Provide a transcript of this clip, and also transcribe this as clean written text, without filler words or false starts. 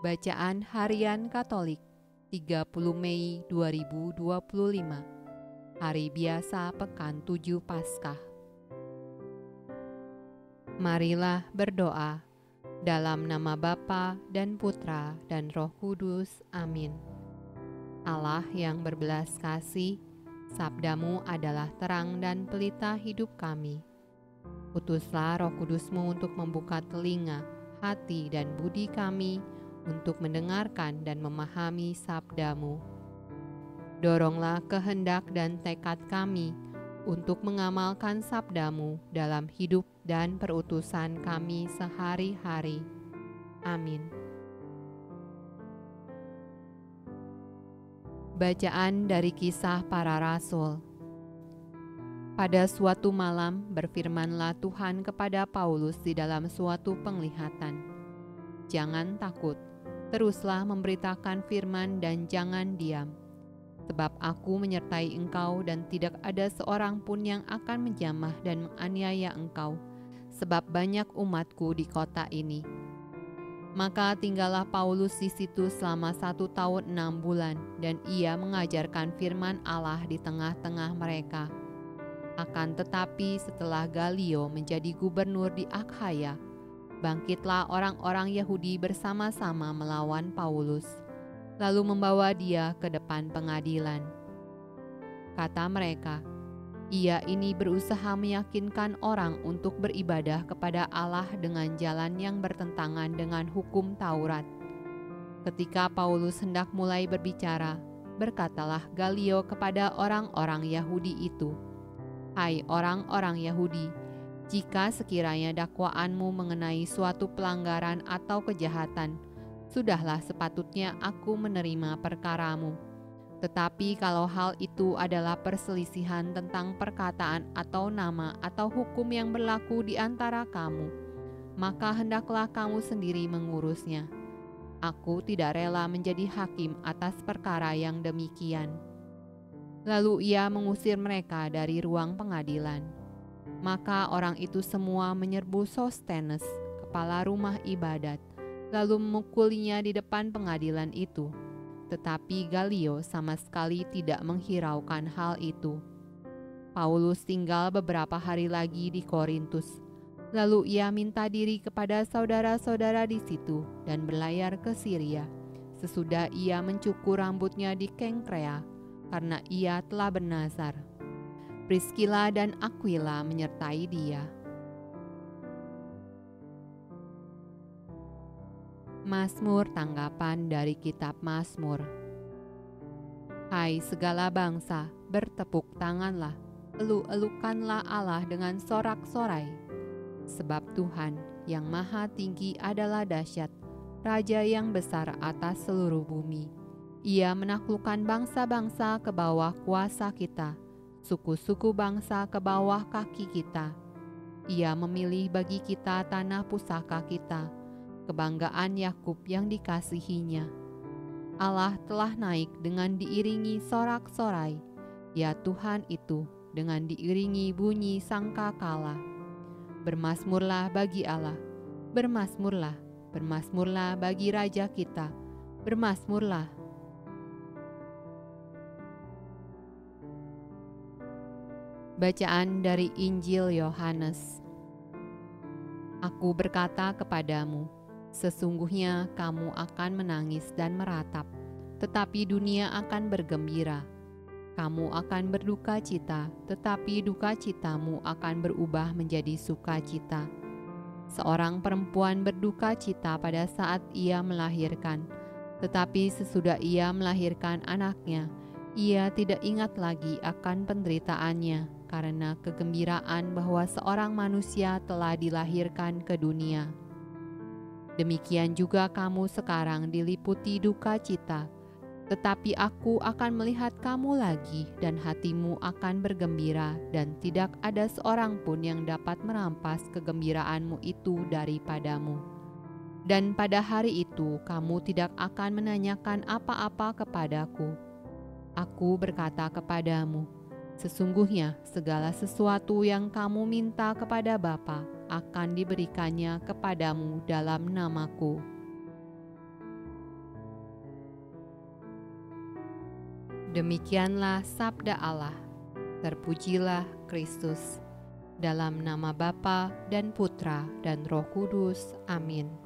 Bacaan Harian Katolik 30 Mei 2025, Hari Biasa Pekan 7 Paskah. Marilah berdoa dalam nama Bapa dan Putra dan Roh Kudus. Amin. Allah yang berbelas kasih, sabdamu adalah terang dan pelita hidup kami. Utuslah Roh Kudusmu untuk membuka telinga, hati dan budi kami untuk mendengarkan dan memahami sabdamu. Doronglah kehendak dan tekad kami untuk mengamalkan sabdamu dalam hidup dan perutusan kami sehari-hari. Amin. Bacaan dari Kisah Para Rasul. Pada suatu malam berfirmanlah Tuhan kepada Paulus di dalam suatu penglihatan. Jangan takut, teruslah memberitakan firman dan jangan diam. Sebab aku menyertai engkau dan tidak ada seorang pun yang akan menjamah dan menganiaya engkau, sebab banyak umatku di kota ini. Maka tinggallah Paulus di situ selama 1 tahun 6 bulan, dan ia mengajarkan firman Allah di tengah-tengah mereka. Akan tetapi setelah Galio menjadi gubernur di Akhaya, bangkitlah orang-orang Yahudi bersama-sama melawan Paulus, lalu membawa dia ke depan pengadilan. Kata mereka, ia ini berusaha meyakinkan orang untuk beribadah kepada Allah dengan jalan yang bertentangan dengan hukum Taurat. Ketika Paulus hendak mulai berbicara, berkatalah Galio kepada orang-orang Yahudi itu, "Hai orang-orang Yahudi, jika sekiranya dakwaanmu mengenai suatu pelanggaran atau kejahatan, sudahlah sepatutnya aku menerima perkaramu. Tetapi kalau hal itu adalah perselisihan tentang perkataan atau nama atau hukum yang berlaku di antara kamu, maka hendaklah kamu sendiri mengurusnya. Aku tidak rela menjadi hakim atas perkara yang demikian." Lalu ia mengusir mereka dari ruang pengadilan. Maka orang itu semua menyerbu Sostenes, kepala rumah ibadat, lalu memukulinya di depan pengadilan itu. Tetapi Galio sama sekali tidak menghiraukan hal itu. Paulus tinggal beberapa hari lagi di Korintus. Lalu ia minta diri kepada saudara-saudara di situ dan berlayar ke Syria. Sesudah ia mencukur rambutnya di Kengkrea, karena ia telah bernazar. Priskila dan Aquila menyertai dia. Mazmur tanggapan dari kitab Mazmur. Hai segala bangsa, bertepuk tanganlah, elu-elukanlah Allah dengan sorak-sorai. Sebab Tuhan yang maha tinggi adalah dahsyat, Raja yang besar atas seluruh bumi. Ia menaklukkan bangsa-bangsa ke bawah kuasa kita, suku-suku bangsa ke bawah kaki kita. Ia memilih bagi kita tanah pusaka kita, kebanggaan Yakub yang dikasihinya. Allah telah naik dengan diiringi sorak-sorai, ya Tuhan itu dengan diiringi bunyi sangkakala. Bermazmurlah bagi Allah, bermazmurlah, bermazmurlah bagi Raja kita, bermazmurlah. Bacaan dari Injil Yohanes. Aku berkata kepadamu, sesungguhnya kamu akan menangis dan meratap, tetapi dunia akan bergembira. Kamu akan berduka cita, tetapi duka citamu akan berubah menjadi sukacita. Seorang perempuan berduka cita pada saat ia melahirkan, tetapi sesudah ia melahirkan anaknya, ia tidak ingat lagi akan penderitaannya, karena kegembiraan bahwa seorang manusia telah dilahirkan ke dunia. Demikian juga kamu sekarang diliputi duka cita, tetapi aku akan melihat kamu lagi dan hatimu akan bergembira, dan tidak ada seorang pun yang dapat merampas kegembiraanmu itu daripadamu. Dan pada hari itu kamu tidak akan menanyakan apa-apa kepadaku. Aku berkata kepadamu, sesungguhnya segala sesuatu yang kamu minta kepada Bapa akan diberikannya kepadamu dalam namaku. Demikianlah sabda Allah. Terpujilah Kristus. Dalam nama Bapa dan Putra dan Roh Kudus. Amin.